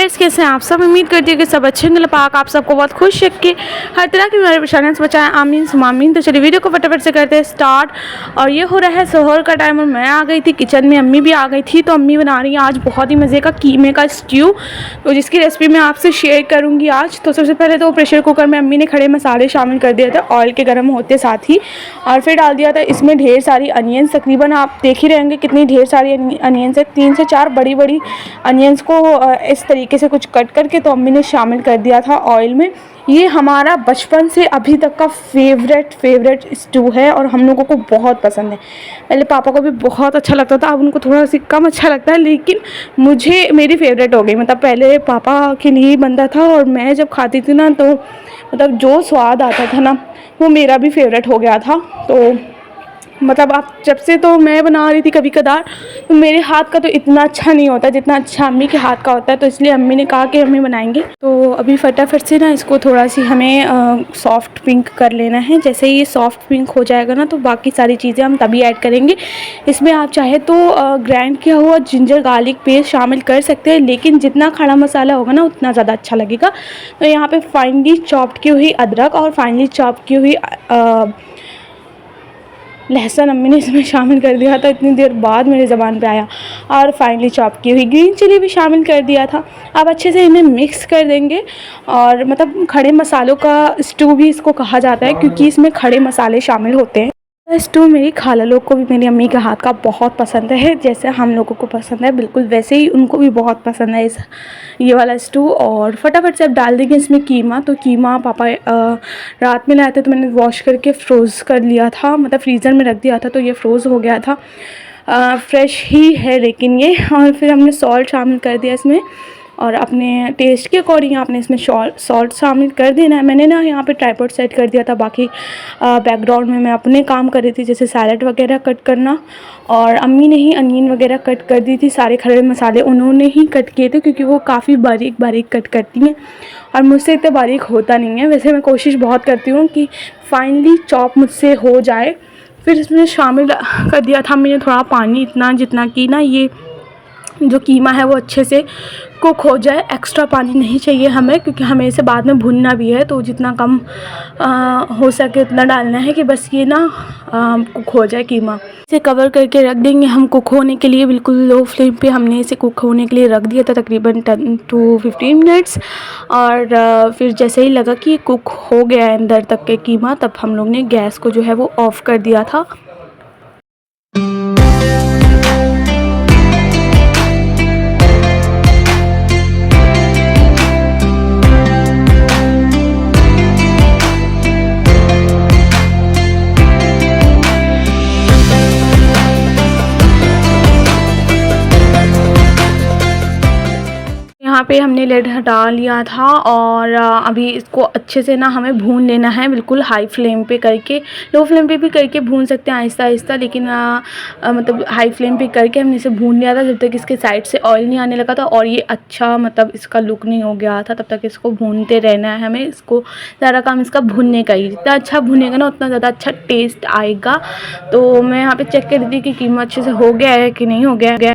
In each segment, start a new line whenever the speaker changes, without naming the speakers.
Guys, कैसे हैं आप सब। उम्मीद करती हूँ कि सब अच्छे होंगे। पाक आप सबको बहुत खुश रखे, हर तरह की हमारे परेशानियों से बचाएं। आमीन सुमामीन। तो चलिए वीडियो को फटाफट से करते हैं स्टार्ट। और ये हो रहा है सोहर का टाइम और मैं आ गई थी किचन में, अम्मी भी आ गई थी। तो अम्मी बना रही है आज बहुत ही मज़े का कीमे का स्ट्यू, तो जिसकी रेसिपी मैं आपसे शेयर करूँगी आज। तो सबसे पहले तो प्रेशर कुकर में अम्मी ने खड़े मसाले शामिल कर दिए थे ऑयल के गर्म होते साथ ही, और फिर डाल दिया था इसमें ढेर सारी अनियंस। तकरीबन आप देख ही रहेंगे कितनी ढेर सारी अनियंस है, 3 से 4 बड़ी बड़ी अनियंस को इस तरीके से कुछ कट करके तो अम्मी ने शामिल कर दिया था ऑयल में। ये हमारा बचपन से अभी तक का फेवरेट स्टू है और हम लोगों को बहुत पसंद है। पहले पापा को भी बहुत अच्छा लगता था, अब उनको थोड़ा सा कम अच्छा लगता है, लेकिन मुझे मेरी फेवरेट हो गई। मतलब पहले पापा के लिए बनता था और मैं जब खाती थी ना, तो मतलब जो स्वाद आता था ना, वो मेरा भी फेवरेट हो गया था। तो मतलब आप जब से तो मैं बना रही थी कभी कदार, तो मेरे हाथ का तो इतना अच्छा नहीं होता जितना अच्छा अम्मी के हाथ का होता है। तो इसलिए अम्मी ने कहा कि अम्मी बनाएंगे। तो अभी फटाफट से ना इसको थोड़ा सी हमें सॉफ्ट पिंक कर लेना है। जैसे ही ये सॉफ्ट पिंक हो जाएगा ना, तो बाकी सारी चीज़ें हम तभी ऐड करेंगे। इसमें आप चाहे तो ग्राइंड किया हुआ जिंजर गार्लिक पेस्ट शामिल कर सकते हैं, लेकिन जितना खड़ा मसाला होगा ना उतना ज़्यादा अच्छा लगेगा। तो यहाँ पर फाइनली चॉप्ड की हुई अदरक और फाइनली चॉप की हुई लहसुन अम्मी ने इसमें शामिल कर दिया था, इतनी देर बाद मेरे ज़बान पे आया। और फाइनली चॉप की हुई ग्रीन चिली भी शामिल कर दिया था। अब अच्छे से इन्हें मिक्स कर देंगे। और मतलब खड़े मसालों का स्टू भी इसको कहा जाता है, क्योंकि इसमें खड़े मसाले शामिल होते हैं। स्टू मेरी खाला लोग को भी मेरी अम्मी के हाथ का बहुत पसंद है। जैसे हम लोगों को पसंद है बिल्कुल वैसे ही उनको भी बहुत पसंद है ये वाला स्टू। और फटाफट से अब डाल देंगे इसमें कीमा। तो कीमा पापा रात में लाए थे, तो मैंने वॉश करके फ्रोज़ कर लिया था, मतलब फ्रीज़र में रख दिया था, तो ये फ्रोज़ हो गया था। फ्रेश ही है लेकिन ये। और फिर हमने सॉल्ट शामिल कर दिया इसमें, और अपने टेस्ट के अकॉर्डिंग आपने इसमें सॉल्ट शामिल कर देना है। मैंने ना यहाँ पे ट्राइपॉड सेट कर दिया था, बाकी बैकग्राउंड में मैं अपने काम कर रही थी, जैसे सैलड वगैरह कट करना। और अम्मी ने ही अनियन वगैरह कट कर दी थी, सारे खड़े मसाले उन्होंने ही कट किए थे, क्योंकि वो काफ़ी बारीक बारीक कट करती हैं और मुझसे इतना बारीक होता नहीं है। वैसे मैं कोशिश बहुत करती हूँ कि फाइनली चॉप मुझसे हो जाए। फिर इसमें शामिल कर दिया था मैंने थोड़ा पानी, इतना जितना कि ना ये जो कीमा है वो अच्छे से कुक हो जाए। एक्स्ट्रा पानी नहीं चाहिए हमें, क्योंकि हमें इसे बाद में भुनना भी है। तो जितना कम हो सके उतना डालना है, कि बस ये ना कुक हो जाए कीमा। इसे कवर करके रख देंगे हम कुक होने के लिए। बिल्कुल लो फ्लेम पे हमने इसे कुक होने के लिए रख दिया था, तकरीबन 10 to 15 मिनट्स। और फिर जैसे ही लगा कि कुक हो गया है अंदर तक के कीमा, तब हम लोग ने गैस को जो है वो ऑफ़ कर दिया था। यहाँ पे हमने लिड हटा लिया था और अभी इसको अच्छे से ना हमें भून लेना है, बिल्कुल हाई फ्लेम पे करके। लो फ्लेम पे भी करके भून सकते हैं आहिस्ता आहिस्ता, लेकिन मतलब हाई फ्लेम पे करके हमने इसे भून लिया था जब तक इसके साइड से ऑयल नहीं आने लगा था और ये अच्छा मतलब इसका लुक नहीं हो गया था। तब तक इसको भूनते रहना है हमें। इसको ज़्यादा काम इसका भुनने का ही, जितना अच्छा भुनेगा ना उतना ज़्यादा अच्छा टेस्ट आएगा। तो मैं यहाँ पर चेक कर रही थी कि कीमा अच्छे से हो गया है कि नहीं हो गया।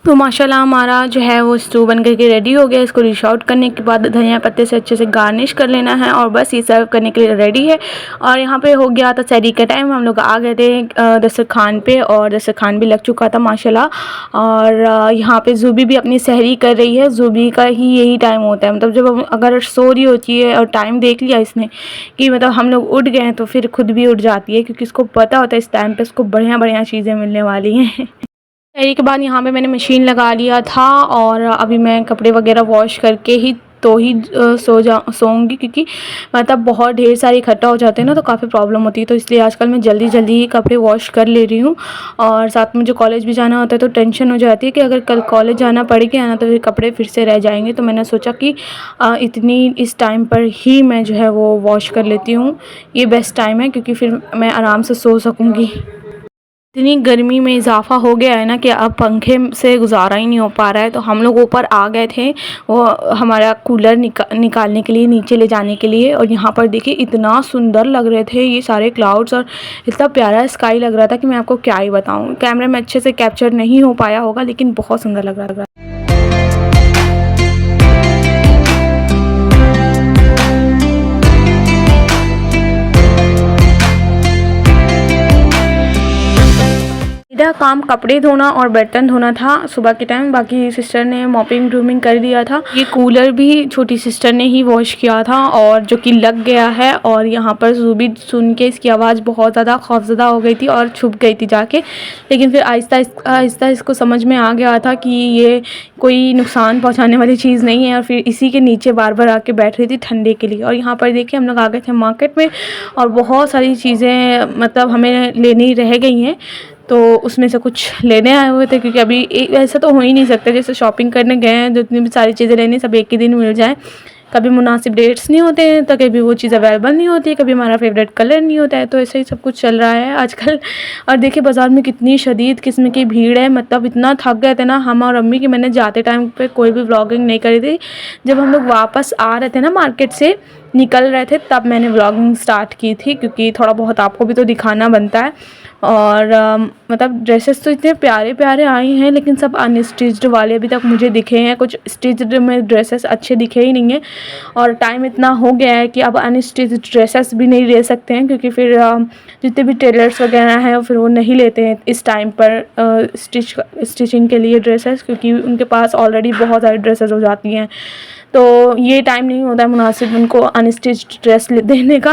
तो माशाल्लाह हमारा जो है वो स्टू बन करके रेडी हो गया। इसको डिश आउट करने के बाद धनिया पत्ते से अच्छे से गार्निश कर लेना है और बस ये सर्व करने के लिए रेडी है। और यहाँ पे हो गया था सहरी का टाइम, हम लोग आ गए थे दस्तरखान पे और दस्तरखान भी लग चुका था माशाल्लाह। और यहाँ पे ज़ूबी भी अपनी सहरी कर रही है। ज़ूबी का ही यही टाइम होता है, मतलब जब अगर सो रही होती है और टाइम देख लिया इसने कि मतलब हम लोग उठ गए हैं, तो फिर खुद भी उठ जाती है, क्योंकि इसको पता होता है इस टाइम पर इसको बढ़िया चीज़ें मिलने वाली हैं। सहरी के बाद यहाँ पे मैंने मशीन लगा लिया था और अभी मैं कपड़े वगैरह वॉश करके ही
तो ही सोऊंगी, क्योंकि मतलब बहुत ढेर सारे इकट्ठा हो जाते हैं ना तो काफ़ी प्रॉब्लम होती है। तो इसलिए आजकल मैं जल्दी जल्दी ही कपड़े वॉश कर ले रही हूँ। और साथ में मुझे कॉलेज भी जाना होता है तो टेंशन हो जाती है कि अगर कल कॉलेज जाना पड़ गया ना तो फिर कपड़े फिर से रह जाएंगे। तो मैंने सोचा कि इतनी इस टाइम पर ही मैं जो है वो वॉश कर लेती हूँ। ये बेस्ट टाइम है, क्योंकि फिर मैं आराम से सो सकूँगी। इतनी गर्मी में इजाफा हो गया है ना कि अब पंखे से गुजारा ही नहीं हो पा रहा है। तो हम लोग ऊपर आ गए थे वो हमारा कूलर निकालने के लिए, नीचे ले जाने के लिए। और यहाँ पर देखिए इतना सुंदर लग रहे थे ये सारे क्लाउड्स, और इतना प्यारा स्काई लग रहा था कि मैं आपको क्या ही बताऊँ। कैमरे में अच्छे से कैप्चर नहीं हो पाया होगा, लेकिन बहुत सुंदर लग रहा था। मेरा काम कपड़े धोना और बर्तन धोना था सुबह के टाइम। बाकी सिस्टर ने मॉपिंग ग्रूमिंग कर दिया था। ये कूलर भी छोटी सिस्टर ने ही वॉश किया था, और जो कि लग गया है। और यहाँ पर भी सुन के इसकी आवाज़ बहुत ज़्यादा खौफजदा हो गई थी और छुप गई थी जाके। लेकिन फिर आहिस्ता आहिस्ता इसको समझ में आ गया था कि ये कोई नुकसान पहुँचाने वाली चीज़ नहीं है। और फिर इसी के नीचे बार बार आके बैठ रही थी ठंडे के लिए। और यहाँ पर देखिए हम लोग आ गए थे मार्केट में, और बहुत सारी चीज़ें मतलब हमें लेनी रह गई हैं। तो उसमें से कुछ लेने आए हुए थे, क्योंकि अभी ऐसा तो हो ही नहीं सकता जैसे शॉपिंग करने गए हैं जितनी भी सारी चीज़ें लेनी सब एक ही दिन मिल जाए। कभी मुनासिब डेट्स नहीं होते हैं तो कभी वो चीज़ अवेलेबल नहीं होती है, कभी हमारा फेवरेट कलर नहीं होता है। तो ऐसे ही सब कुछ चल रहा है आजकल। और देखिए बाज़ार में कितनी शदीद किस्म की भीड़ है। मतलब इतना थक गए थे ना हम और अम्मी कि मैंने जाते टाइम पे कोई भी व्लॉगिंग नहीं करी थी। जब हम लोग वापस आ रहे थे ना, मार्केट से निकल रहे थे, तब मैंने व्लॉगिंग स्टार्ट की थी, क्योंकि थोड़ा बहुत आपको भी तो दिखाना बनता है। और मतलब ड्रेसेस तो इतने प्यारे प्यारे आए हैं, लेकिन सब अनस्टिच्ड वाले अभी तक मुझे दिखे हैं। कुछ स्टिच्ड में ड्रेसेस अच्छे दिखे ही नहीं हैं। और टाइम इतना हो गया है कि अब अनस्टिच्ड ड्रेसेस भी नहीं ले सकते हैं, क्योंकि फिर जितने भी टेलर्स वगैरह हैं फिर वो नहीं लेते हैं इस टाइम पर स्टिचिंग के लिए ड्रेसेस, क्योंकि उनके पास ऑलरेडी बहुत सारी ड्रेसेस हो जाती हैं। तो ये टाइम नहीं होता है मुनासिब उनको अनस्टिच्ड ड्रेस देने का।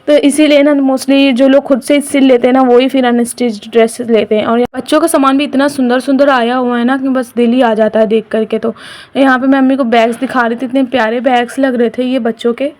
तो इसीलिए ना मोस्टली जो लोग खुद से सिल लेते हैं ना वही फिर अनस्टिच्ड ड्रेस लेते हैं। और बच्चों का सामान भी इतना सुंदर सुंदर आया हुआ है ना कि बस दिल ही आ जाता है देख करके। तो यहाँ पे मैं मम्मी को बैग्स दिखा रही थी, इतने प्यारे बैग्स लग रहे थे ये बच्चों के।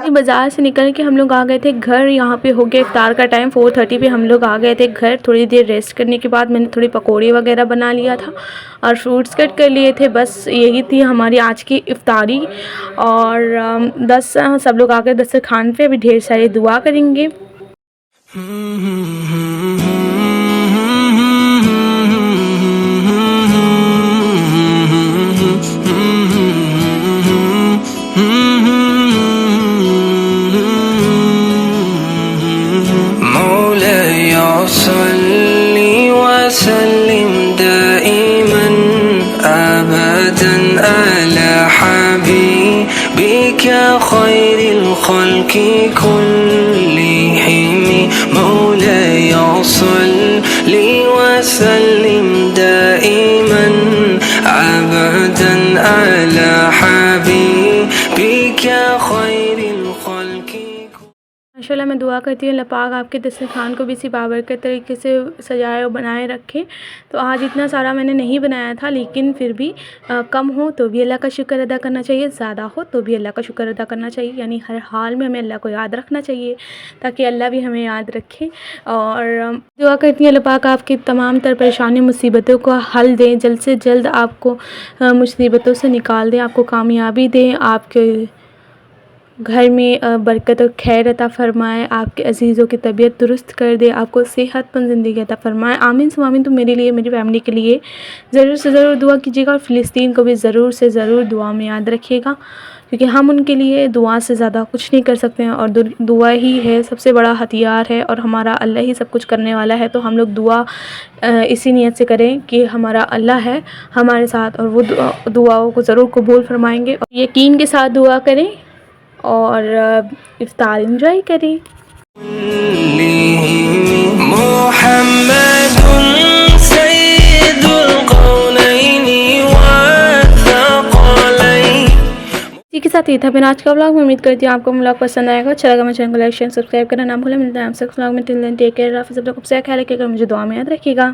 बाज़ार से निकल के हम लोग आ गए थे घर। यहाँ पे हो गया इफ्तार का टाइम, 4:30 पे हम लोग आ गए थे घर। थोड़ी देर रेस्ट करने के बाद मैंने थोड़ी पकौड़ी वगैरह बना लिया था और फ्रूट्स कट कर लिए थे। बस यही थी हमारी आज की इफ्तारी। और 10 सब लोग आ गए दस्तरखान पे। अभी ढेर सारी दुआ करेंगे।
वसल्लिम दाइमन अबदन अला हबीबिका खैरिल खल्क़ि कुल्लिहिम मौलाय सल्लि वसल्लिम दाइमन अबदन अला हबीबिका खैरिल खल्क़ि।
माशाल्लाह मैं दुआ करती हूँ अल्लाह पाक आपके दस्तरखान को भी इसी बाबरकत तरीके से सजाए और बनाए रखे। तो आज इतना सारा मैंने नहीं बनाया था, लेकिन फिर भी कम हो तो भी अल्लाह का शुक्र अदा करना चाहिए, ज़्यादा हो तो भी अल्लाह का शुक्र अदा करना चाहिए। यानी हर हाल में हमें अल्लाह को याद रखना चाहिए ताकि अल्लाह भी हमें याद रखे। और दुआ करती हूँ अल्लाह पाक आपकी तमाम तर परेशानी मुसीबतों का हल दें, जल्द से जल्द आपको मुसीबतों से निकाल दें, आपको कामयाबी दें, आपके घर में बरकत और खैर अता फ़रमाए, आपके अज़ीज़ों की तबीयत दुरुस्त कर दे, आपको सेहतमंद ज़िंदगी अता फ़रमाए। आमीन सुम्मा आमीन। तो मेरे लिए, मेरी फैमिली के लिए ज़रूर से ज़रूर दुआ कीजिएगा। और फ़िलिस्तीन को भी ज़रूर से ज़रूर दुआ में याद रखिएगा, क्योंकि हम उनके लिए दुआ से ज़्यादा कुछ नहीं कर सकते हैं। और दुआ ही है सबसे बड़ा हथियार है, और हमारा अल्लाह ही सब कुछ करने वाला है। तो हम लोग दुआ इसी नीयत से करें कि हमारा अल्लाह है हमारे साथ, और वो दुआओं को ज़रूर कबूल फ़रमाएँगे। और यकीन के साथ दुआ करें और इफ्तार एंजॉय करी।
मुहम्मदुन सय्यिदुल कौनैनि वथक़लैनि।
इसी के साथ ये था मेरा आज का व्लॉग। मैं उम्मीद करती हूँ आपको व्लॉग पसंद आएगा। अच्छा लगा मेरे चैनल को लाइक शेयर सब्सक्राइब करना ना भूलें। मिलते हैं आपसे व्लॉग में। Till then take care. हाफिज़। अपना खूब सारा ख्याल रखिएगा। मुझे दुआ में याद रखिएगा।